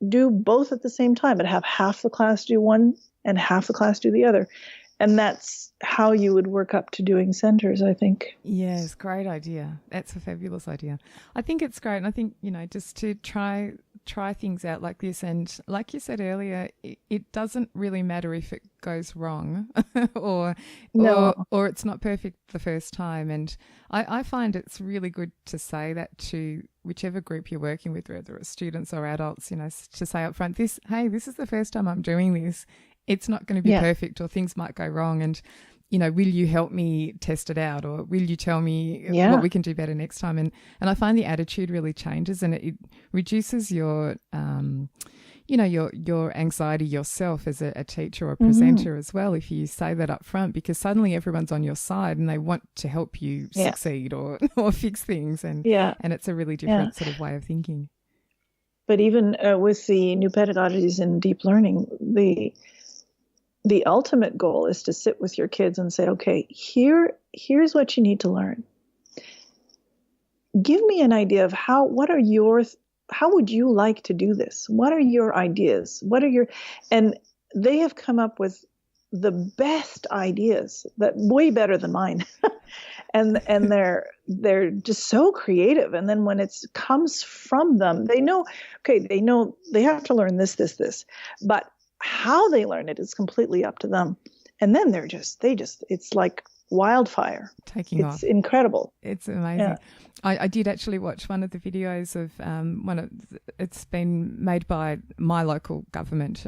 do both at the same time, but have half the class do one and half the class do the other. And that's how you would work up to doing centers, I think. Yes, great idea. That's a fabulous idea. I think it's great. And I think, just to try things out like this. And like you said earlier, it doesn't really matter if it goes wrong or it's not perfect the first time. And I find it's really good to say that to whichever group you're working with, whether it's students or adults, to say up front, this is the first time I'm doing this. It's not going to be perfect, or things might go wrong. And, will you help me test it out, or will you tell me what we can do better next time? And I find the attitude really changes, and it reduces your, your anxiety yourself as a teacher or a presenter as well, if you say that up front, because suddenly everyone's on your side and they want to help you succeed or fix things. And it's a really different sort of way of thinking. But even with the new pedagogies in deep learning, the ultimate goal is to sit with your kids and say, okay, here's what you need to learn. Give me an idea of how would you like to do this? What are your ideas? And they have come up with the best ideas, that way better than mine. and they're just so creative. And then when it comes from them, they know they have to learn this, but how they learn it is completely up to them. And then it's like wildfire. Taking off. It's incredible. It's amazing. Yeah. I did actually watch one of the videos of it's been made by my local government,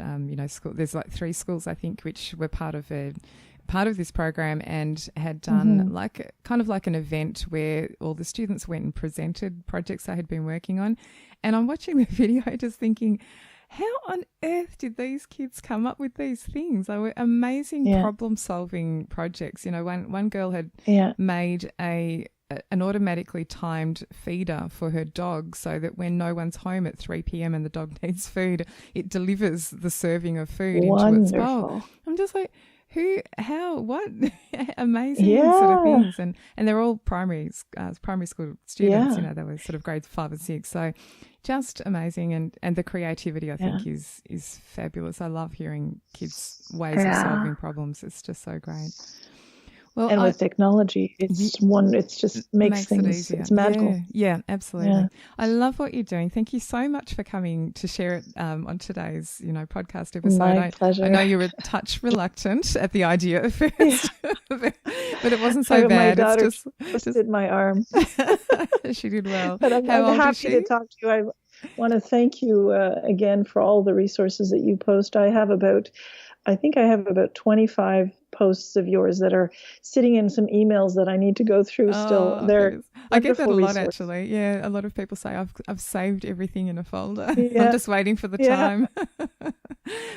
school. There's like 3 schools, I think, which were part of this program, and had done kind of like an event where all the students went and presented projects they had been working on. And I'm watching the video just thinking, how on earth did these kids come up with these things? They were amazing problem-solving projects. One girl had made an automatically timed feeder for her dog, so that when no one's home at 3 p.m. and the dog needs food, it delivers the serving of food into its bowl. I'm just like, what amazing sort of things. And they're all primary school students, they were sort of grades 5 and 6. So just amazing. And the creativity, I think, is fabulous. I love hearing kids' ways of solving problems. It's just so great. Well, and with technology, it just makes things easier. It's magical. Yeah, absolutely. Yeah. I love what you're doing. Thank you so much for coming to share it on today's, podcast episode. My pleasure. I know you were a touch reluctant at the idea at first, but it wasn't so bad. My daughter twisted my arm. She did well. But I'm happy to talk to you. I want to thank you again for all the resources that you post. I think I have about 25 posts of yours that are sitting in some emails that I need to go through still. I get that a lot, actually. Yeah, a lot of people say I've saved everything in a folder. I'm just waiting for the time.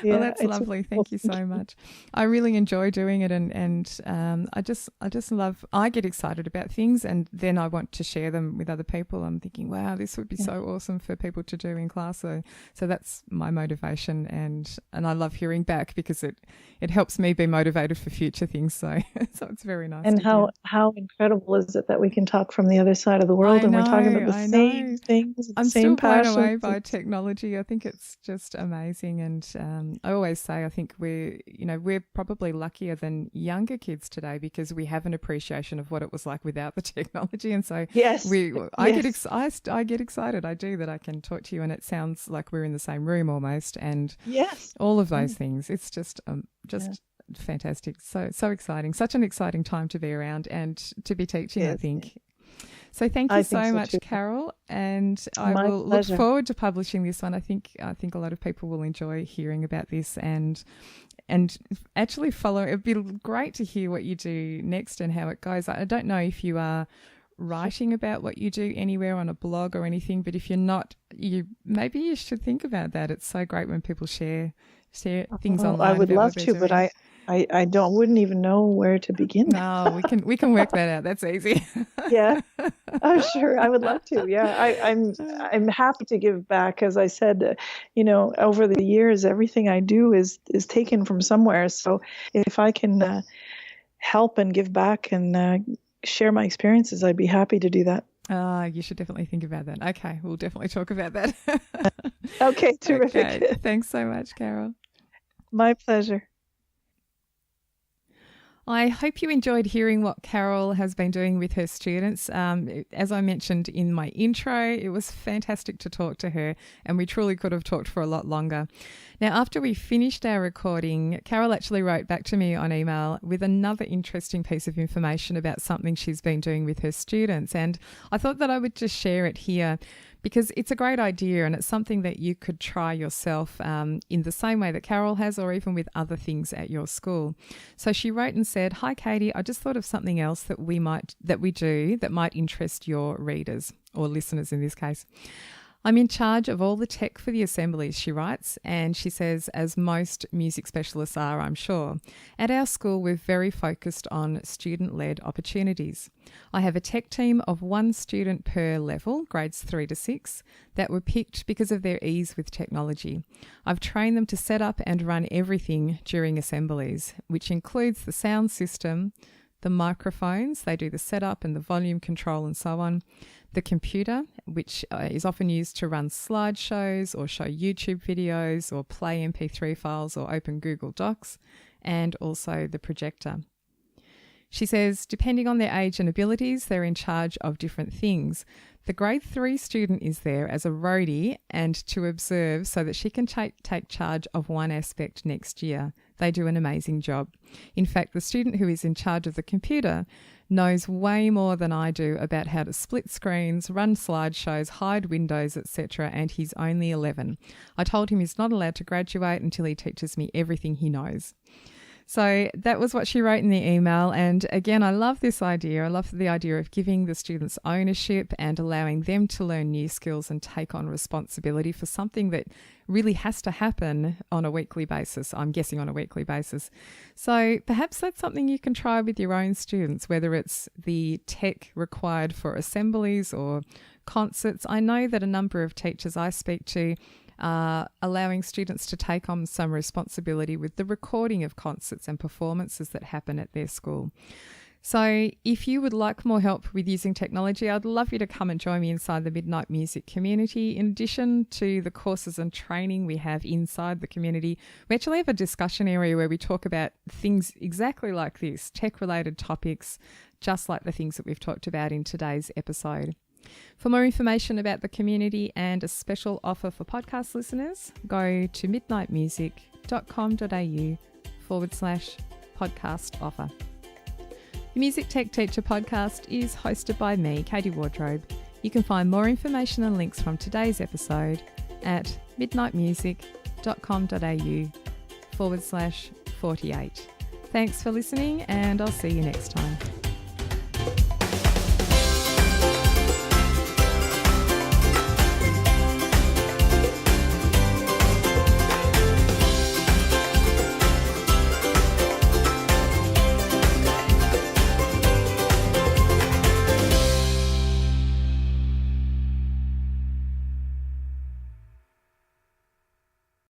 Well, that's lovely. Thank you so much. I really enjoy doing it, and I just love. I get excited about things, and then I want to share them with other people. I'm thinking, wow, this would be so awesome for people to do in class. So that's my motivation, and I love hearing back, because it helps me be motivated for future things. So it's very nice. And to how incredible is it that we can talk from the other side of the world and we're talking about the same things, I'm the still same blown passions. away by technology. I think it's just amazing, and I always say I think we're probably luckier than younger kids today because we have an appreciation of what it was like without the technology, and so I get excited. I do, that I can talk to you, and it sounds like we're in the same room almost, and all of those things. It's just fantastic. So exciting. Such an exciting time to be around and to be teaching, I think. So thank you so much, Carole, and I will look forward to publishing this one. I think a lot of people will enjoy hearing about this and actually follow. It'd be great to hear what you do next and how it goes. I don't know if you are writing about what you do anywhere on a blog or anything, but if you're not, maybe you should think about that. It's so great when people share things online. I would love to, but I wouldn't even know where to begin. No, we can work that out. That's easy. Yeah, I'm sure. I would love to. Yeah, I'm happy to give back. As I said, over the years, everything I do is taken from somewhere. So if I can help and give back and share my experiences, I'd be happy to do that. You should definitely think about that. Okay, we'll definitely talk about that. Okay, terrific. Okay. Thanks so much, Carole. My pleasure. I hope you enjoyed hearing what Carole has been doing with her students. As I mentioned in my intro, it was fantastic to talk to her, and we truly could have talked for a lot longer. Now, after we finished our recording, Carole actually wrote back to me on email with another interesting piece of information about something she's been doing with her students, and I thought that I would just share it here because it's a great idea and it's something that you could try yourself in the same way that Carole has, or even with other things at your school. So she wrote and said, "Hi Katie, I just thought of something else that we do that might interest your readers or listeners in this case. I'm in charge of all the tech for the assemblies," she writes, and she says, as most music specialists are, I'm sure. At our school, we're very focused on student-led opportunities. I have a tech team of 1 student per level, grades 3 to 6, that were picked because of their ease with technology. I've trained them to set up and run everything during assemblies, which includes the sound system, the microphones, they do the setup and the volume control and so on, the computer, which is often used to run slideshows or show YouTube videos or play MP3 files or open Google Docs, and also the projector. She says, depending on their age and abilities, they're in charge of different things. The grade 3 student is there as a roadie and to observe so that she can take charge of one aspect next year. They do an amazing job. In fact, the student who is in charge of the computer knows way more than I do about how to split screens, run slideshows, hide windows, etc., and he's only 11. I told him he's not allowed to graduate until he teaches me everything he knows. So that was what she wrote in the email. And again, I love this idea. I love the idea of giving the students ownership and allowing them to learn new skills and take on responsibility for something that really has to happen on a weekly basis. I'm guessing on a weekly basis. So perhaps that's something you can try with your own students, whether it's the tech required for assemblies or concerts. I know that a number of teachers I speak to allowing students to take on some responsibility with the recording of concerts and performances that happen at their school. So if you would like more help with using technology, I'd love you to come and join me inside the Midnight Music community. In addition to the courses and training we have inside the community, we actually have a discussion area where we talk about things exactly like this, tech-related topics, just like the things that we've talked about in today's episode. For more information about the community and a special offer for podcast listeners, go to midnightmusic.com.au/podcast offer. The Music Tech Teacher podcast is hosted by me, Katie Wardrobe. You can find more information and links from today's episode at midnightmusic.com.au/48. Thanks for listening, and I'll see you next time.